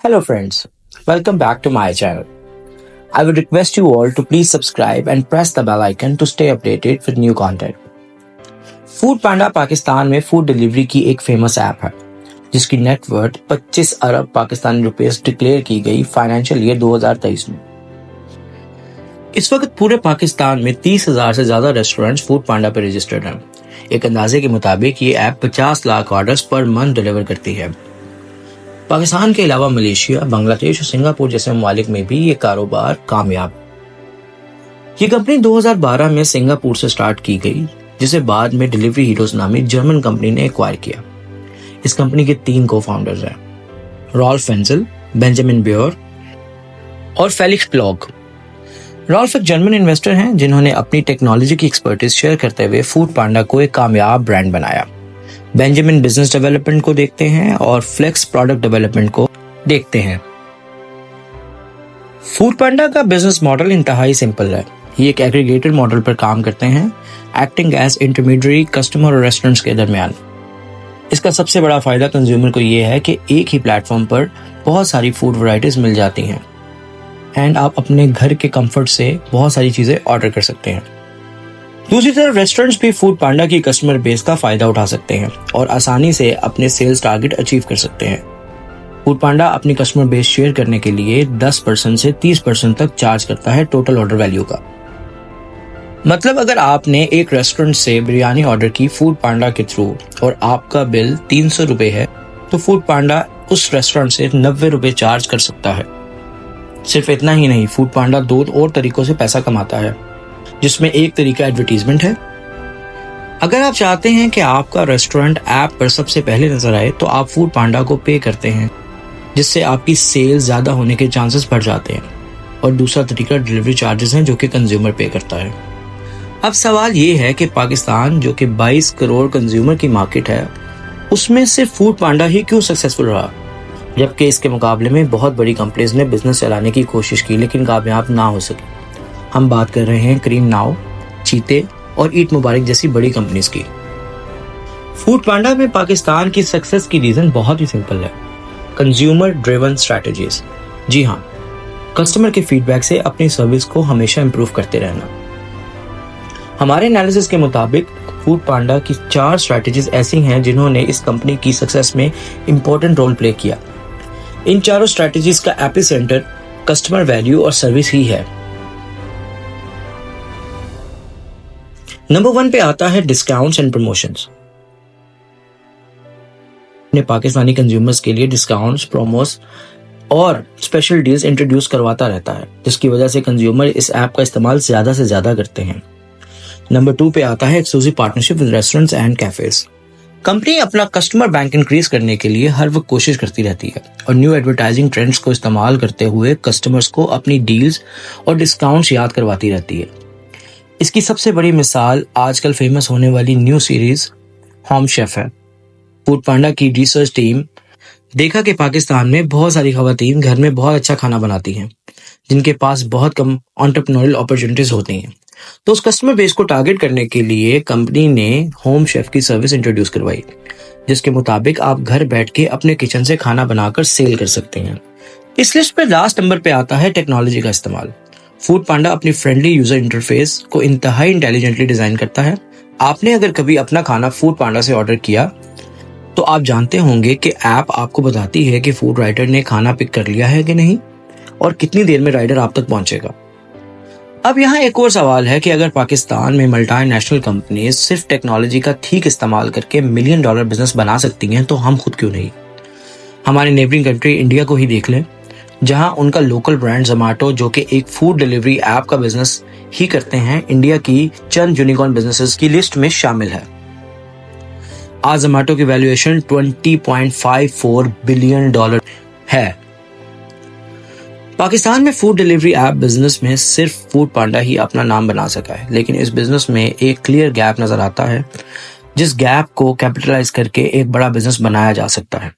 Hello friends, welcome back to my channel. I would request you all to please subscribe and press the bell icon to stay updated with new content. Foodpanda Pakistan में food delivery की एक famous app है जिसकी net worth 25 अरब Pakistani rupees declare की गई financial year 2023 में। इस वक्त पूरे पाकिस्तान में 30,000 से ज्यादा रेस्टोरेंट्स फूड पांडा पर रजिस्टर्ड हैं। एक अंदाजे के मुताबिक ये app 50 lakh orders per month deliver करती है। पाकिस्तान के अलावा मलेशिया, बांग्लादेश और सिंगापुर जैसे ममालिक में भी ये कारोबार कामयाब। ये कंपनी 2012 में सिंगापुर से स्टार्ट की गई, जिसे बाद में डिलीवरी हीरोज नामी जर्मन कंपनी ने एक्वायर किया। इस कंपनी के 3 को-फाउंडर्स हैं, रॉल्फ वेंजल, बेंजामिन ब्योर और फेलिक्स ब्लॉग। रॉल्फ एक जर्मन इन्वेस्टर हैं जिन्होंने अपनी टेक्नोलॉजी की एक्सपर्टीज शेयर करते हुए फूड पांडा को एक कामयाब ब्रांड बनाया। बेंजामिन बिजनेस डेवलपमेंट को देखते हैं और फ्लेक्स प्रोडक्ट डेवलपमेंट को देखते हैं। फूड पांडा का बिजनेस मॉडल इंतहाई सिंपल है। ये एक एग्रीगेटेड मॉडल पर काम करते हैं, एक्टिंग एज इंटरमीडिएरी कस्टमर और रेस्टोरेंट्स के दरमियान। इसका सबसे बड़ा फायदा कंज्यूमर को ये है कि एक ही प्लेटफॉर्म पर बहुत सारी फूड वैरायटीज मिल जाती हैं एंड आप अपने घर के कंफर्ट से बहुत सारी चीजें ऑर्डर कर सकते हैं। दूसरी तरफ रेस्टोरेंट्स भी फूड पांडा की कस्टमर बेस का फायदा उठा सकते हैं और आसानी से अपने सेल्स टारगेट अचीव कर सकते हैं। फूड पांडा अपनी कस्टमर बेस शेयर करने के लिए 10% से 30% तक चार्ज करता है टोटल ऑर्डर वैल्यू का। मतलब अगर आपने एक रेस्टोरेंट से बिरयानी ऑर्डर की फूड पांडा के थ्रू और आपका बिल 300 रुपए है, तो फूड पांडा उस रेस्टोरेंट से 90 रुपए चार्ज कर सकता है। सिर्फ इतना ही नहीं, फूड पांडा 2 और तरीकों से पैसा कमाता है, जिसमें एक तरीका एडवर्टीजमेंट है। अगर आप चाहते हैं कि आपका रेस्टोरेंट ऐप पर सबसे पहले नजर आए, तो आप फूड पांडा को पे करते हैं, जिससे आपकी सेल ज्यादा होने के चांसेस बढ़ जाते हैं। और दूसरा तरीका डिलीवरी चार्जेस हैं, जो कि कंज्यूमर पे करता है। अब सवाल ये है कि पाकिस्तान, जो कि 22 करोड़ कंज्यूमर की मार्केट है, उसमें सिर्फ फूड पांडा ही क्यों सक्सेसफुल रहा, जबकि इसके मुकाबले में बहुत बड़ी कंपनीज ने बिजनेस चलाने की कोशिश की लेकिन कामयाब ना हो सकी। हम बात कर रहे हैं क्रीम नाउ, चीते और ईट मुबारक जैसी बड़ी कंपनीज की। फूड पांडा में पाकिस्तान की सक्सेस की रीजन बहुत ही सिंपल है, कंज्यूमर ड्रिवन स्ट्रैटेजीज। जी हाँ, कस्टमर के फीडबैक से अपनी सर्विस को हमेशा इंप्रूव करते रहना। हमारे एनालिसिस के मुताबिक फूड पांडा की 4 स्ट्रैटेजीज ऐसी हैं जिन्होंने इस कंपनी की सक्सेस में इंपॉर्टेंट रोल प्ले किया। इन चारों स्ट्रैटेजीज का एपिसेंटर कस्टमर वैल्यू और सर्विस ही है। नंबर 1 पे आता है डिस्काउंट्स एंड प्रमोशंस। अपने पाकिस्तानी कंज्यूमर्स के लिए डिस्काउंट्स, प्रोमोस और स्पेशल डील्स इंट्रोड्यूस करवाता रहता है, जिसकी वजह से कंज्यूमर इस ऐप का इस्तेमाल ज्यादा से ज्यादा करते हैं। नंबर 2 पे आता है exclusive partnership with restaurants and cafes. Company अपना कस्टमर बैंक इंक्रीज करने के लिए हर वक्त कोशिश करती रहती है और न्यू एडवर्टाइजिंग ट्रेंड्स को इस्तेमाल करते हुए कस्टमर्स को अपनी डील्स और डिस्काउंट्स याद करवाती रहती है। इसकी सबसे बड़ी मिसाल आजकल फेमस होने वाली न्यू सीरीज होम शेफ है। फूड पांडा की रिसर्च टीम देखा कि पाकिस्तान में बहुत सारी खवातीन घर में बहुत अच्छा खाना बनाती हैं, जिनके पास बहुत कम एंटरप्रेन्योरियल अपॉर्चुनिटीज होती हैं। तो उस कस्टमर बेस को टारगेट करने के लिए कंपनी ने होम शेफ की सर्विस इंट्रोड्यूस करवाई, जिसके मुताबिक आप घर बैठ के अपने किचन से खाना बनाकर सेल कर सकते हैं। इस लिस्ट पे लास्ट नंबर पे आता है टेक्नोलॉजी का इस्तेमाल। फूड पांडा अपनी फ्रेंडली यूजर इंटरफेस को इंतहाई इंटेलिजेंटली डिजाइन करता है। आपने अगर कभी अपना खाना फूड पांडा से ऑर्डर किया, तो आप जानते होंगे कि ऐप आपको बताती है कि फूड राइडर ने खाना पिक कर लिया है कि नहीं और कितनी देर में राइडर आप तक पहुंचेगा। अब यहाँ एक और सवाल है कि अगर पाकिस्तान में मल्टीनेशनल कंपनीज सिर्फ टेक्नोलॉजी का ठीक इस्तेमाल करके $1 मिलियन बिजनेस बना सकती हैं, तो हम खुद क्यों नहीं। हमारे नेबरिंग कंट्री इंडिया को ही देख लें, जहां उनका लोकल ब्रांड जोमैटो, जो कि एक फूड डिलीवरी ऐप का बिजनेस ही करते हैं, इंडिया की चंद यूनिकॉर्न बिजनेसेस की लिस्ट में शामिल है। आज जोमैटो की वैल्यूएशन $20.54 बिलियन है। पाकिस्तान में फूड डिलीवरी ऐप बिजनेस में सिर्फ फूड पांडा ही अपना नाम बना सका है, लेकिन इस बिजनेस में एक क्लियर गैप नजर आता है, जिस गैप को कैपिटलाइज करके एक बड़ा बिजनेस बनाया जा सकता है।